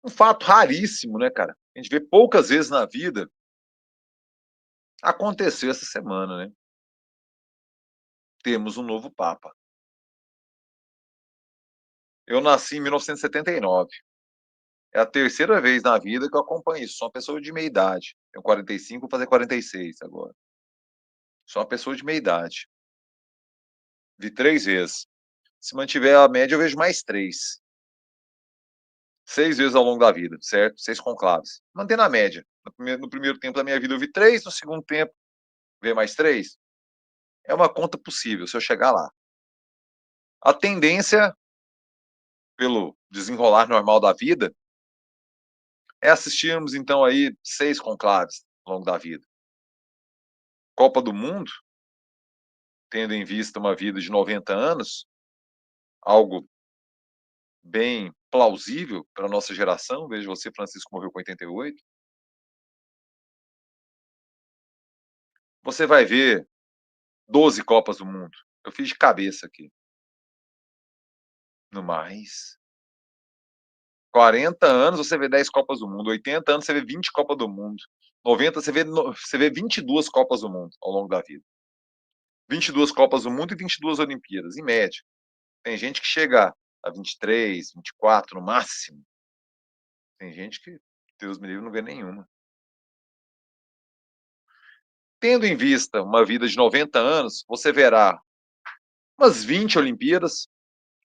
Um fato raríssimo, né, cara? A gente vê poucas vezes na vida. Aconteceu essa semana, né? Temos um novo Papa. Eu nasci em 1979. É a terceira vez na vida que eu acompanho isso. Sou uma pessoa de meia idade. Tenho 45, vou fazer 46 agora. Sou uma pessoa de meia idade. Vi três vezes. Se mantiver a média, eu vejo mais três. Seis vezes ao longo da vida, certo? Seis conclaves. Mantendo a média. No primeiro tempo da minha vida eu vi três, no segundo tempo, ver mais três. É uma conta possível se eu chegar lá. A tendência, pelo desenrolar normal da vida, é assistirmos então aí seis conclaves ao longo da vida. Copa do Mundo, tendo em vista uma vida de 90 anos, algo bem plausível para a nossa geração. Veja você, Francisco morreu com 88. Você vai ver 12 Copas do Mundo. Eu fiz de cabeça aqui. No mais, 40 anos você vê 10 Copas do Mundo, 80 anos você vê 20 Copas do Mundo, 90 você vê 22 Copas do Mundo ao longo da vida. 22 Copas do Mundo e 22 Olimpíadas, em média. Tem gente que chega a 23, 24 no máximo. Tem gente que, Deus me livre, não vê nenhuma. Tendo em vista uma vida de 90 anos, você verá umas 20 Olimpíadas,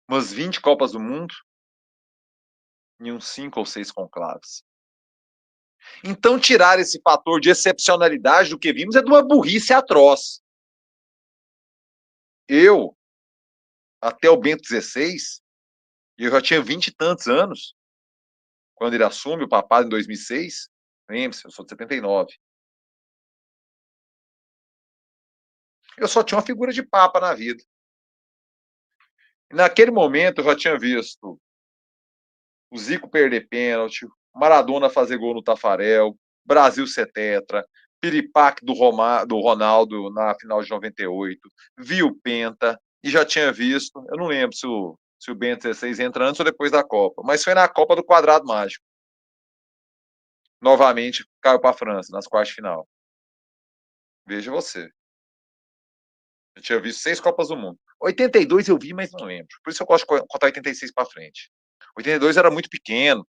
umas 20 Copas do Mundo e uns 5 ou 6 conclaves. Então, tirar esse fator de excepcionalidade do que vimos é de uma burrice atroz. Eu, até o Bento XVI, eu já tinha 20 e tantos anos, quando ele assume o papado em 2006. Lembre-se, eu sou de 79. Eu só tinha uma figura de papa na vida. E naquele momento eu já tinha visto o Zico perder pênalti, Maradona fazer gol no Tafarel, Brasil ser tetra, piripaque do Ronaldo na final de 98, vi o Penta e já tinha visto, eu não lembro se o Bento 16 entra antes ou depois da Copa, mas foi na Copa do Quadrado Mágico. Novamente caiu para a França nas quartas de final. Veja você. Eu tinha visto 6 Copas do Mundo. 82 eu vi, mas não lembro. Por isso eu gosto de contar 86 para frente. 82 era muito pequeno.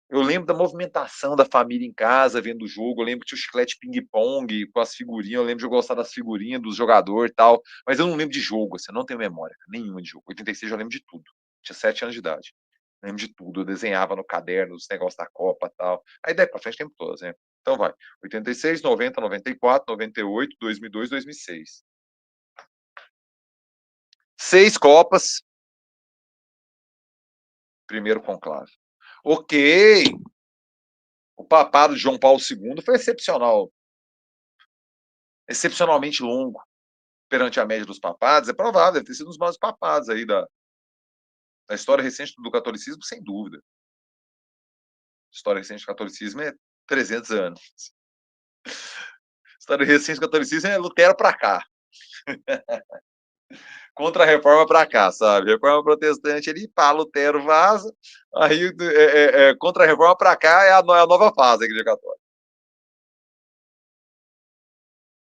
Eu lembro da movimentação da família em casa, vendo o jogo. Eu lembro que tinha o chiclete ping-pong com as figurinhas. Eu lembro de eu gostar das figurinhas dos jogadores e tal. Mas eu não lembro de jogo, assim, eu não tenho memória nenhuma de jogo. 86 eu lembro de tudo. Tinha 7 anos de idade. Eu lembro de tudo. Eu desenhava no caderno os negócios da Copa e tal. Aí daí pra frente tempo todas, né? Então vai. 86, 90, 94, 98, 2002, 2006. 6 Copas, primeiro conclave. Ok, o papado de João Paulo II foi excepcional, excepcionalmente longo perante a média dos papados. É provável, deve ter sido um dos maiores papados aí da história recente do catolicismo, sem dúvida. A história recente do catolicismo é 300 anos. A história recente do catolicismo é Lutero para cá. Contra a reforma para cá, sabe? Reforma protestante ali, pá, Lutero vaza. Aí, contra a reforma para cá é a nova fase da Igreja Católica.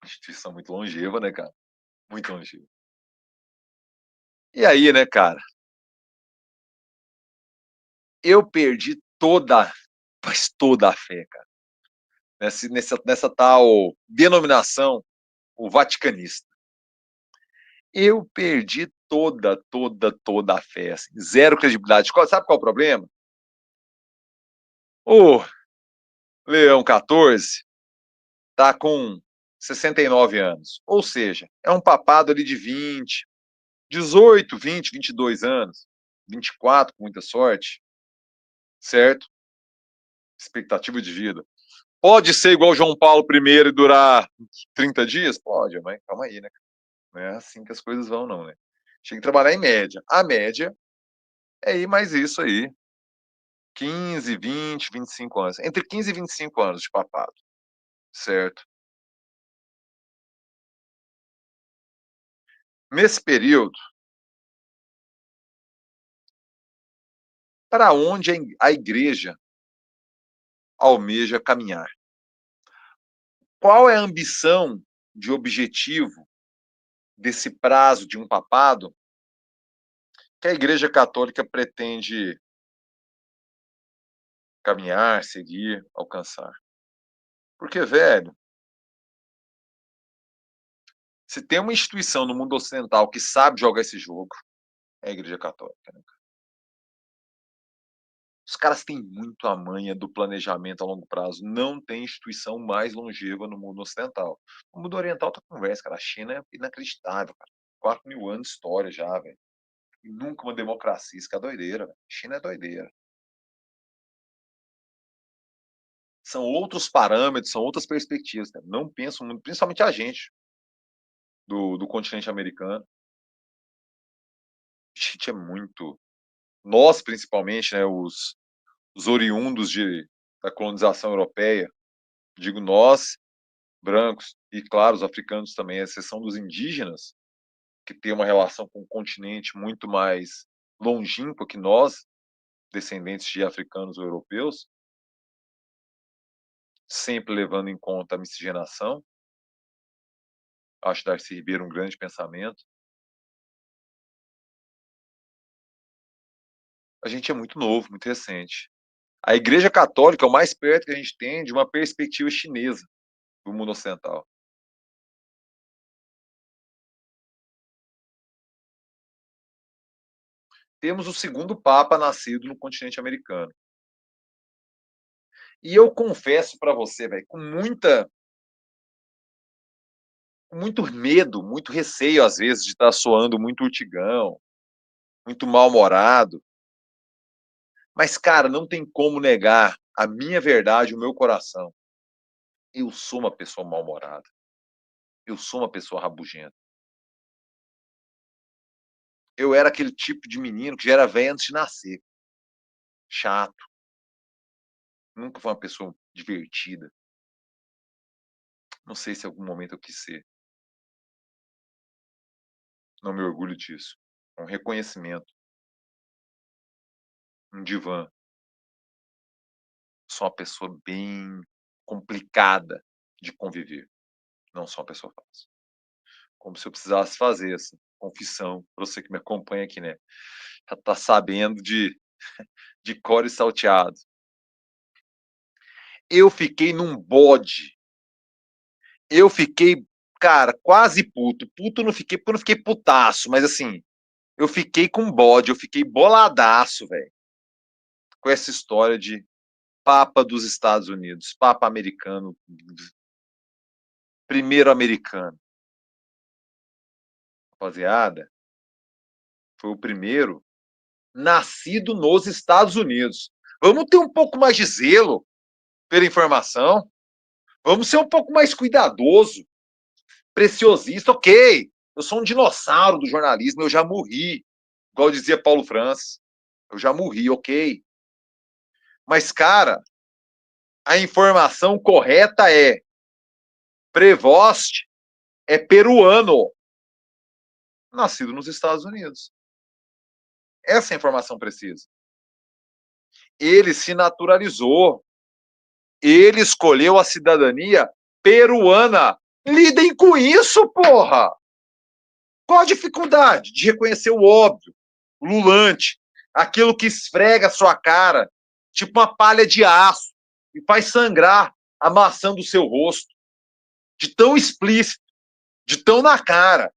Instituição muito longeva, né, cara? Muito longeva. E aí, né, cara? Eu perdi mas toda a fé, cara. Nessa tal denominação, o vaticanista. Eu perdi toda a fé. Assim, zero credibilidade. Sabe qual é o problema? O Leão XIV tá com 69 anos. Ou seja, é um papado ali de 20, 18, 20, 22 anos. 24, com muita sorte. Certo? Expectativa de vida. Pode ser igual João Paulo I e durar 30 dias? Pode, mas calma aí, né? Não é assim que as coisas vão, não, né? Tinha que trabalhar em média. A média é ir mais isso aí. 15, 20, 25 anos. Entre 15 e 25 anos de papado. Certo? Nesse período, para onde a igreja almeja caminhar? Qual é a ambição de objetivo desse prazo de um papado que a Igreja Católica pretende caminhar, seguir, alcançar? Porque, velho, se tem uma instituição no mundo ocidental que sabe jogar esse jogo, é a Igreja Católica, né? Os caras têm muito a manha do planejamento a longo prazo. Não tem instituição mais longeva no mundo ocidental. O mundo oriental tá conversa, cara. A China é inacreditável, cara. 4.000 anos de história já, velho. E nunca uma democracia. Isso que é doideira, velho. China é doideira. São outros parâmetros, são outras perspectivas, cara. Não penso muito, principalmente a gente do continente americano. A gente é muito. Nós, principalmente, né, os oriundos da colonização europeia, digo nós, brancos, e claro, os africanos também, a exceção dos indígenas, que tem uma relação com o continente muito mais longínqua que nós, descendentes de africanos ou europeus, sempre levando em conta a miscigenação. Acho Darcy Ribeiro um grande pensamento. A gente é muito novo, muito recente. A Igreja Católica é o mais perto que a gente tem de uma perspectiva chinesa do mundo ocidental. Temos o segundo Papa nascido no continente americano. E eu confesso para você, velho, com muito medo, muito receio, às vezes, de estar soando muito urtigão, muito mal-humorado. Mas, cara, não tem como negar a minha verdade, o meu coração. Eu sou uma pessoa mal-humorada. Eu sou uma pessoa rabugenta. Eu era aquele tipo de menino que já era velho antes de nascer. Chato. Nunca foi uma pessoa divertida. Não sei se em algum momento eu quis ser. Não me orgulho disso. É um reconhecimento. Um divã. Sou uma pessoa bem complicada de conviver. Não sou uma pessoa fácil. Como se eu precisasse fazer essa confissão, para você que me acompanha aqui, né? Já tá sabendo de cor e salteado. Eu fiquei num bode. Eu fiquei, cara, quase puto. Puto não fiquei, porque eu não fiquei putaço, mas assim, eu fiquei com bode, eu fiquei boladaço, velho, com essa história de Papa dos Estados Unidos, Papa americano, primeiro americano. Rapaziada, foi o primeiro nascido nos Estados Unidos. Vamos ter um pouco mais de zelo pela informação. Vamos ser um pouco mais cuidadoso, preciosista. Ok, eu sou um dinossauro do jornalismo, eu já morri, igual dizia Paulo Francis. Eu já morri, ok. Mas, cara, a informação correta é Prevost é peruano, nascido nos Estados Unidos. Essa é a informação precisa. Ele se naturalizou. Ele escolheu a cidadania peruana. Lidem com isso, porra! Qual a dificuldade de reconhecer o óbvio, o lulante, aquilo que esfrega a sua cara, tipo uma palha de aço, e faz sangrar a maçã do seu rosto? De tão explícito, de tão na cara,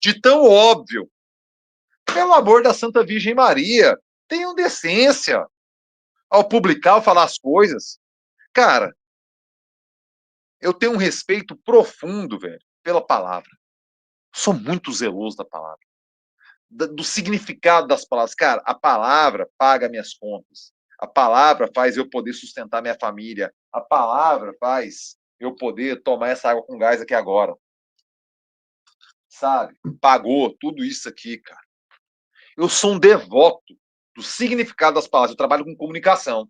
de tão óbvio. Pelo amor da Santa Virgem Maria, tenham decência ao publicar, ao falar as coisas. Cara, eu tenho um respeito profundo, velho, pela palavra. Sou muito zeloso da palavra. Do significado das palavras. Cara, a palavra paga minhas contas. A palavra faz eu poder sustentar minha família. A palavra faz eu poder tomar essa água com gás aqui agora. Sabe? Pagou tudo isso aqui, cara. Eu sou um devoto do significado das palavras. Eu trabalho com comunicação.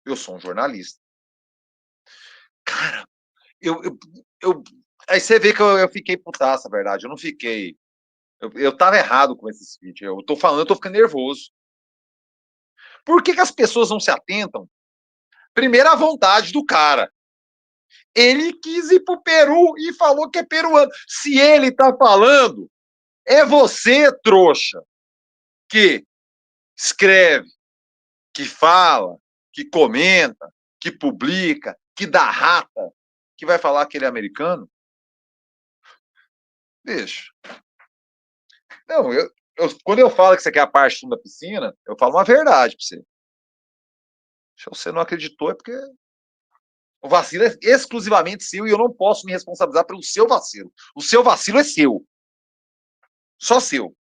Eu sou um jornalista. Cara, eu, eu, eu aí você vê que eu fiquei putaça, na verdade. Eu não fiquei. Eu tava errado com esse speech. Eu tô falando, eu tô ficando nervoso. Por que as pessoas não se atentam Primeira vontade do cara. Ele quis ir pro Peru e falou que é peruano. Se ele tá falando, é você, trouxa, que escreve, que fala, que comenta, que publica, que dá rata, que vai falar que ele é americano? Bicho. Não, quando eu falo que você quer a parte da piscina, eu falo uma verdade pra você. Se você não acreditou, é porque o vacilo é exclusivamente seu e eu não posso me responsabilizar pelo seu vacilo. O seu vacilo é seu. Só seu.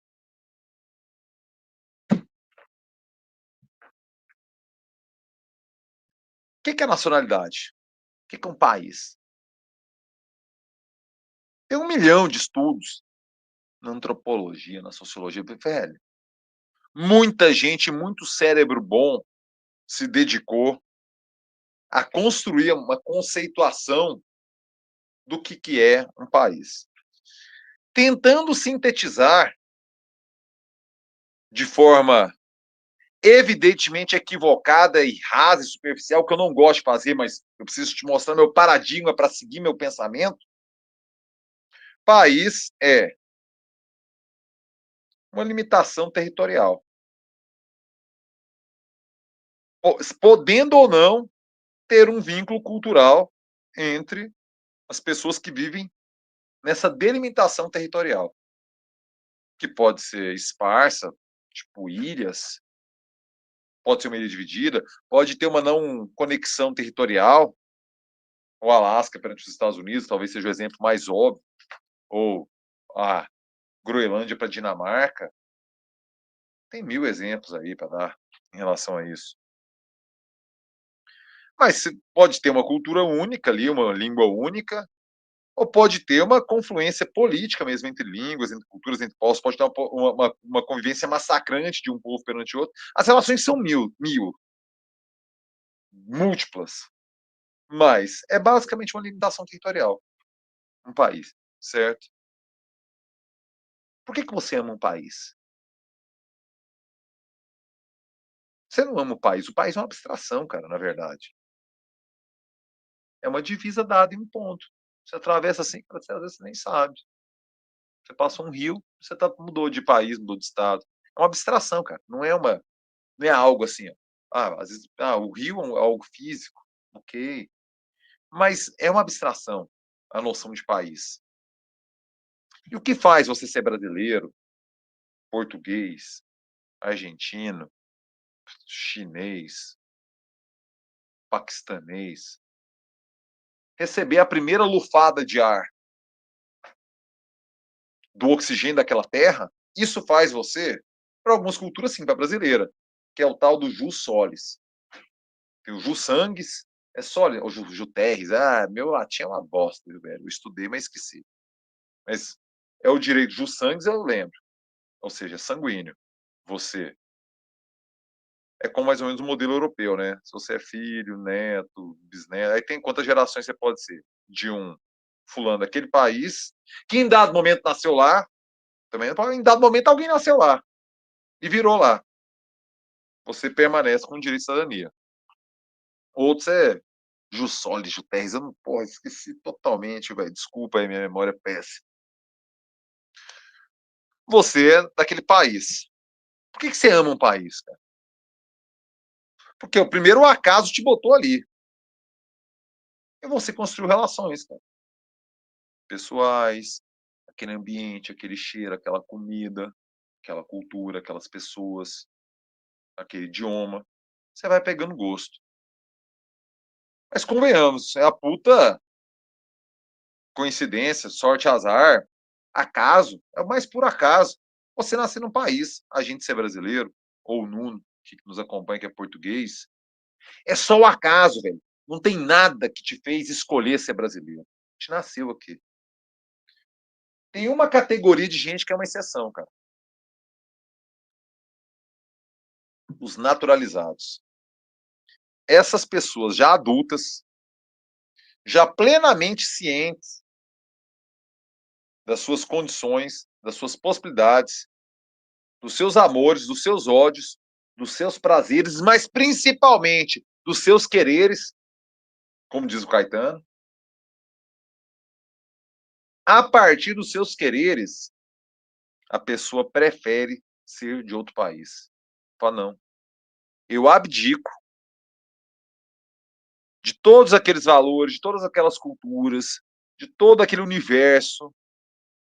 O que é nacionalidade? O que é um país? Tem 1 milhão de estudos na antropologia, na sociologia. Velho, muita gente, muito cérebro bom se dedicou a construir uma conceituação do que é um país. Tentando sintetizar de forma evidentemente equivocada e rasa e superficial, que eu não gosto de fazer, mas eu preciso te mostrar meu paradigma para seguir meu pensamento. País é uma limitação territorial. Podendo ou não ter um vínculo cultural entre as pessoas que vivem nessa delimitação territorial, que pode ser esparsa, tipo ilhas, pode ser uma ilha dividida, pode ter uma não conexão territorial. O Alasca perante os Estados Unidos talvez seja o exemplo mais óbvio, ou a Groenlândia para a Dinamarca. Tem 1000 exemplos aí para dar em relação a isso. Mas pode ter uma cultura única ali, uma língua única, ou pode ter uma confluência política mesmo entre línguas, entre culturas, entre povos, pode ter uma convivência massacrante de um povo perante o outro. As relações são múltiplas, mas é basicamente uma limitação territorial, um país, certo? Por que você ama um país? Você não ama o país é uma abstração, cara, na verdade. É uma divisa dada em um ponto. Você atravessa assim, você às vezes nem sabe. Você passa um rio, você mudou de país, mudou de estado. É uma abstração, cara. Não é algo assim, ó. Às vezes, o rio é algo físico, ok. Mas é uma abstração a noção de país. E o que faz você ser brasileiro, português, argentino, chinês, paquistanês, receber a primeira lufada de ar do oxigênio daquela terra? Isso faz você, para algumas culturas, sim, para a brasileira, que é o tal do jus solis. Tem o jus sanguis, é sólido, o jus terris. Meu latim é uma bosta, viu, velho? Eu estudei, mas esqueci. Mas é o direito jus sanguis, eu lembro. Ou seja, sanguíneo. Você é como mais ou menos o modelo europeu, né? Se você é filho, neto, bisneto, aí tem quantas gerações você pode ser de um fulano daquele país, que em dado momento nasceu lá, também em dado momento alguém nasceu lá e virou lá. Você permanece com o direito de cidadania. Outros é Jussoli, Juterres, eu não, porra, esqueci totalmente, velho. Desculpa aí, minha memória é péssima. Você é daquele país. Por que você ama um país, cara? Porque o primeiro o acaso te botou ali. E você construiu relações, cara. Pessoais, aquele ambiente, aquele cheiro, aquela comida, aquela cultura, aquelas pessoas, aquele idioma. Você vai pegando gosto. Mas convenhamos, é a puta coincidência, sorte, azar, acaso, é o mais puro acaso. Você nascer num país, a gente ser brasileiro, ou o Nuno, que nos acompanha, que é português, é só o acaso, velho. Não tem nada que te fez escolher ser brasileiro. A gente nasceu aqui. Tem uma categoria de gente que é uma exceção, cara. Os naturalizados. Essas pessoas já adultas, já plenamente cientes das suas condições, das suas possibilidades, dos seus amores, dos seus ódios, dos seus prazeres, mas principalmente dos seus quereres, como diz o Caetano, a partir dos seus quereres, a pessoa prefere ser de outro país. Fala, não, eu abdico de todos aqueles valores, de todas aquelas culturas, de todo aquele universo.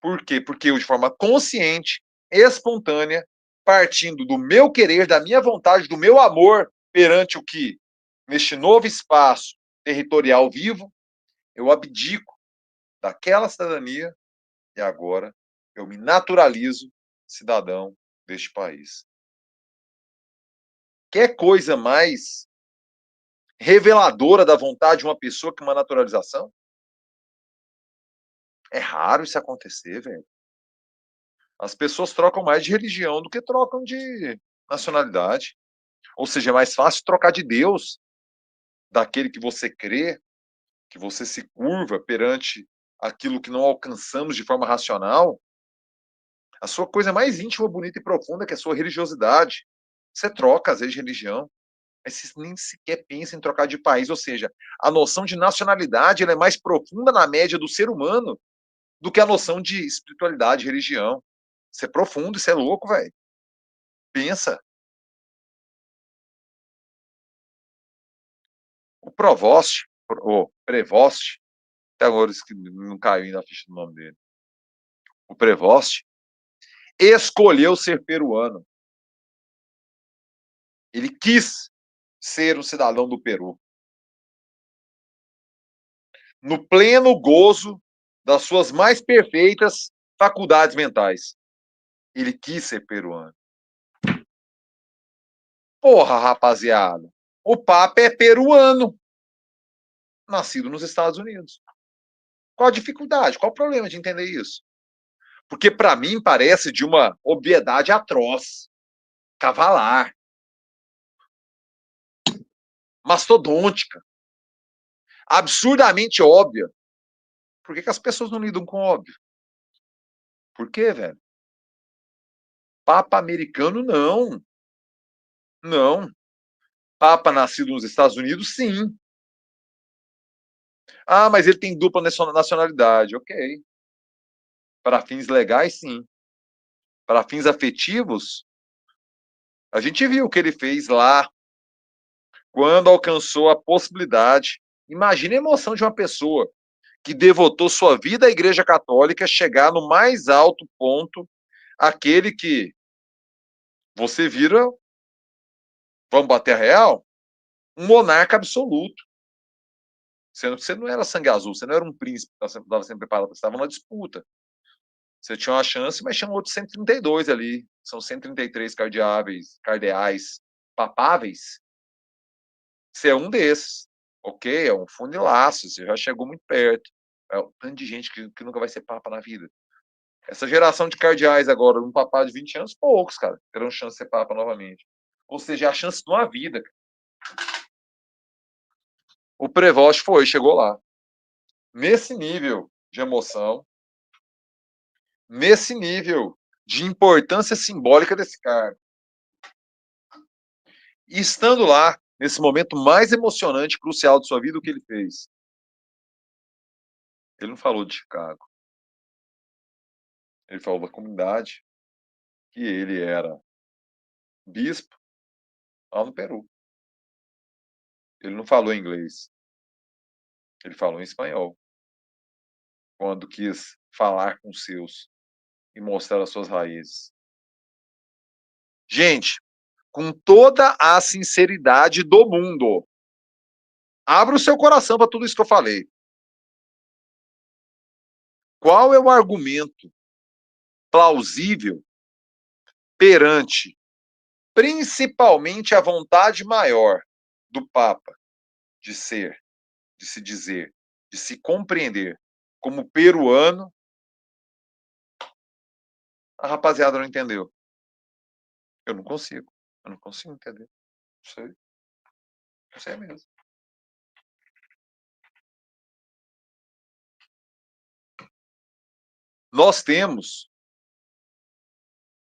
Por quê? Porque eu, de forma consciente, espontânea, partindo do meu querer, da minha vontade, do meu amor perante o que, neste novo espaço territorial vivo, eu abdico daquela cidadania e agora eu me naturalizo cidadão deste país. Quer coisa mais reveladora da vontade de uma pessoa que uma naturalização? É raro isso acontecer, velho. As pessoas trocam mais de religião do que trocam de nacionalidade. Ou seja, é mais fácil trocar de Deus, daquele que você crê, que você se curva perante aquilo que não alcançamos de forma racional, a sua coisa mais íntima, bonita e profunda, que é a sua religiosidade. Você troca, às vezes, de religião, mas você nem sequer pensa em trocar de país. Ou seja, a noção de nacionalidade ela é mais profunda na média do ser humano do que a noção de espiritualidade, religião. Isso é profundo, isso é louco, velho. Pensa. O Provost, o Prevost, até agora que não caiu ainda a ficha do nome dele. O Prevost escolheu ser peruano. Ele quis ser um cidadão do Peru. No pleno gozo das suas mais perfeitas faculdades mentais. Ele quis ser peruano. Porra, rapaziada. O Papa é peruano, nascido nos Estados Unidos. Qual a dificuldade? Qual o problema de entender isso? Porque para mim parece de uma obviedade atroz, cavalar, mastodôntica, absurdamente óbvia. Por que as pessoas não lidam com óbvio? Por quê, velho? Papa americano, não. Não. Papa nascido nos Estados Unidos, sim. Ah, mas ele tem dupla nacionalidade. Ok. Para fins legais, sim. Para fins afetivos, a gente viu o que ele fez lá quando alcançou a possibilidade. Imagine a emoção de uma pessoa que devotou sua vida à Igreja Católica chegar no mais alto ponto, aquele que você vira, vamos bater a real, um monarca absoluto. Você não era sangue azul, você não era um príncipe que estava sempre preparado, você estava numa disputa. Você tinha uma chance, mas tinha outros 132 ali. São 133 cardeais papáveis. Você é um desses. Ok, é um funilaço, você já chegou muito perto. É um tanto de gente que nunca vai ser papa na vida. Essa geração de cardeais agora, um papá de 20 anos, poucos, cara, terão chance de ser papa novamente. Ou seja, é a chance de uma vida. O Prevost chegou lá. Nesse nível de emoção, nesse nível de importância simbólica desse cara. E estando lá, nesse momento mais emocionante, crucial de sua vida, o que ele fez? Ele não falou de Chicago. Ele falou da comunidade que ele era bispo lá no Peru. Ele não falou inglês. Ele falou em espanhol. Quando quis falar com os seus e mostrar as suas raízes. Gente, com toda a sinceridade do mundo, abra o seu coração para tudo isso que eu falei. Qual é o argumento plausível perante, principalmente, a vontade maior do Papa de ser, de se dizer, de se compreender como peruano? A rapaziada não entendeu. Eu não consigo. Eu não consigo entender. Não sei. Não sei mesmo. Nós temos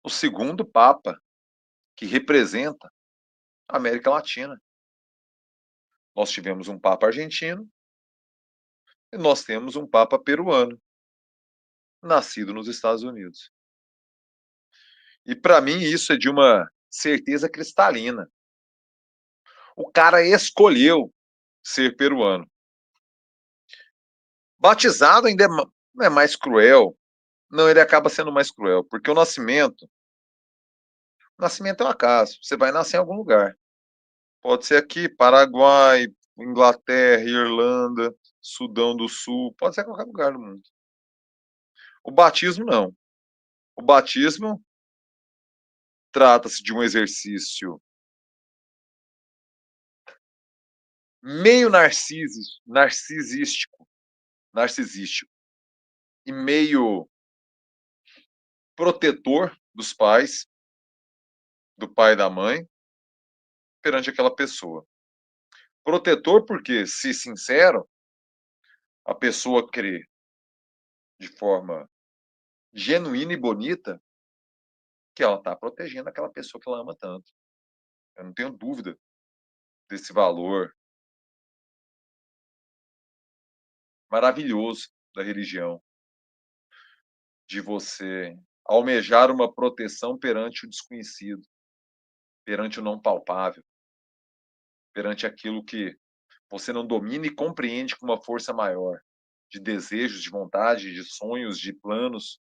o segundo Papa que representa a América Latina. Nós tivemos um papa argentino e nós temos um papa peruano, nascido nos Estados Unidos. E para mim isso é de uma certeza cristalina. O cara escolheu ser peruano. Batizado ainda é mais cruel. Não, ele acaba sendo mais cruel, porque o nascimento é um acaso. Você vai nascer em algum lugar. Pode ser aqui, Paraguai, Inglaterra, Irlanda, Sudão do Sul, pode ser qualquer lugar do mundo. O batismo não. O batismo trata-se de um exercício meio narcisístico e meio protetor dos pais, do pai e da mãe, perante aquela pessoa. Protetor porque, se sincero, a pessoa crê de forma genuína e bonita que ela está protegendo aquela pessoa que ela ama tanto. Eu não tenho dúvida desse valor maravilhoso da religião, de você almejar uma proteção perante o desconhecido, perante o não palpável, perante aquilo que você não domina e compreende com uma força maior, de desejos, de vontade, de sonhos, de planos,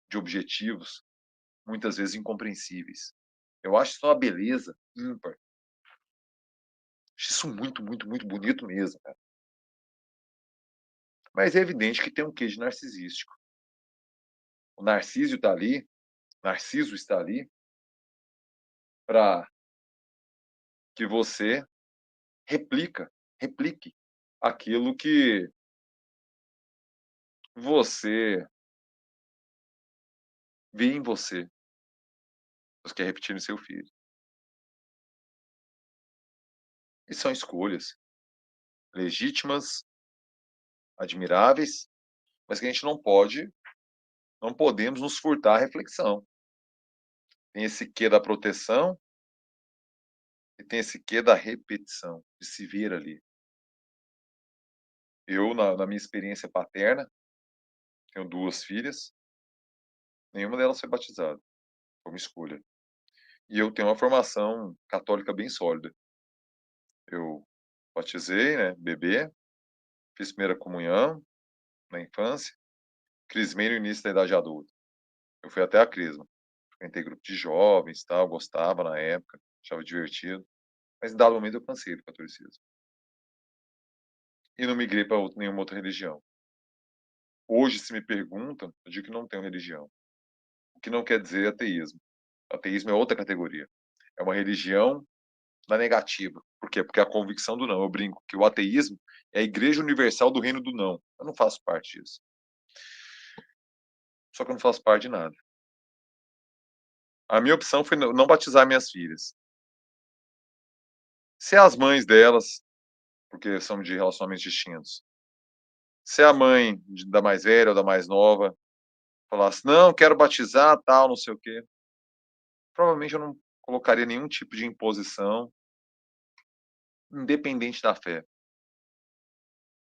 de objetivos, muitas vezes incompreensíveis. Eu acho isso uma beleza ímpar. Acho isso muito, muito, muito bonito mesmo, cara. Mas é evidente que tem um quê de narcisístico. O Narciso está ali para que você replique aquilo que você vê em você. Você quer repetir no seu filho. E são escolhas legítimas, admiráveis, mas que a gente não podemos nos furtar a reflexão. Tem esse quê da proteção e tem esse quê da repetição, de se ver ali. Eu, na minha experiência paterna, tenho 2 filhas, nenhuma delas foi batizada, foi uma escolha. E eu tenho uma formação católica bem sólida. Eu batizei, né, bebê, fiz primeira comunhão na infância, crismei no início da idade adulta. Eu fui até a crisma. Frequentei grupo de jovens, tal, gostava na época, achava divertido, mas em dado momento eu cansei do catolicismo. E não migrei para nenhuma outra religião. Hoje, se me perguntam, eu digo que não tenho religião. O que não quer dizer ateísmo. Ateísmo é outra categoria. É uma religião na negativa. Por quê? Porque é a convicção do não. Eu brinco que o ateísmo é a igreja universal do reino do não. Eu não faço parte disso. Só que eu não faço parte de nada. A minha opção foi não batizar minhas filhas. Se as mães delas, porque são de relacionamentos distintos, se a mãe da mais velha ou da mais nova falasse, não, quero batizar, tal, não sei o quê, provavelmente eu não colocaria nenhum tipo de imposição, independente da fé,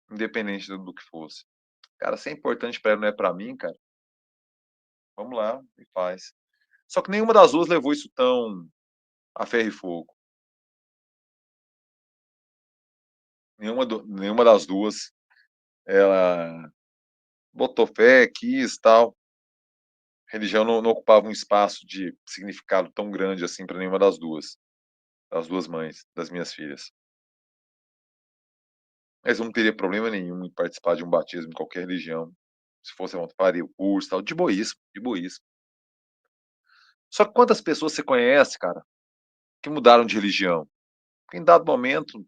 independente do que fosse. Cara, se é importante para ela, não é para mim, cara, vamos lá e faz. Só que nenhuma das duas levou isso tão a ferro e fogo. Nenhuma das duas, ela botou fé, quis, tal. Religião não ocupava um espaço de significado tão grande assim para nenhuma das duas mães das minhas filhas. Mas eu não teria problema nenhum em participar de um batismo em qualquer religião. Se fosse, eu faria o curso, tal, de boísmo, de boísmo. Só que quantas pessoas você conhece, cara, que mudaram de religião? Que em dado momento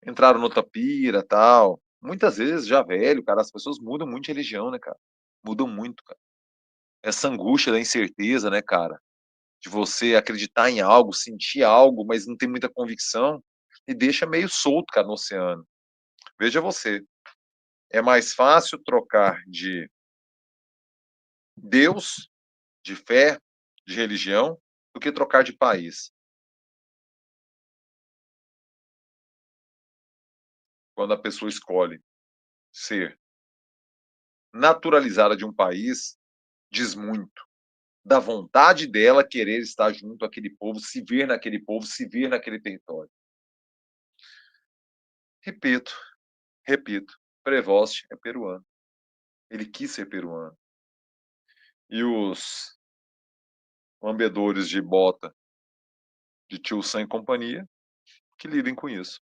entraram no pira, tal. Muitas vezes, já velho, cara, as pessoas mudam muito de religião, né, cara? Mudam muito, cara. Essa angústia da incerteza, né, cara? De você acreditar em algo, sentir algo, mas não ter muita convicção, e deixa meio solto, cara, no oceano. Veja você, é mais fácil trocar de Deus, de fé, de religião, do que trocar de país. quando a pessoa escolhe ser naturalizada de um país, diz muito da vontade dela querer estar junto àquele povo, se ver naquele território. Repito, repito, Prevost é peruano. Ele quis ser peruano. E os lambedores de bota de Tio Sam e companhia que lidem com isso.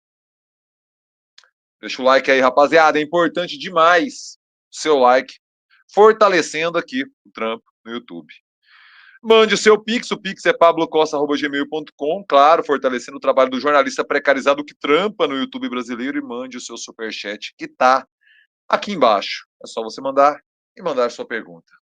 Deixa o like aí, rapaziada. É importante demais o seu like, fortalecendo aqui o trampo no YouTube. Mande o seu Pix, o Pix é pablocosta.gmail.com, claro, fortalecendo o trabalho do jornalista precarizado que trampa no YouTube brasileiro, e mande o seu superchat que tá aqui embaixo. É só você mandar e mandar sua pergunta.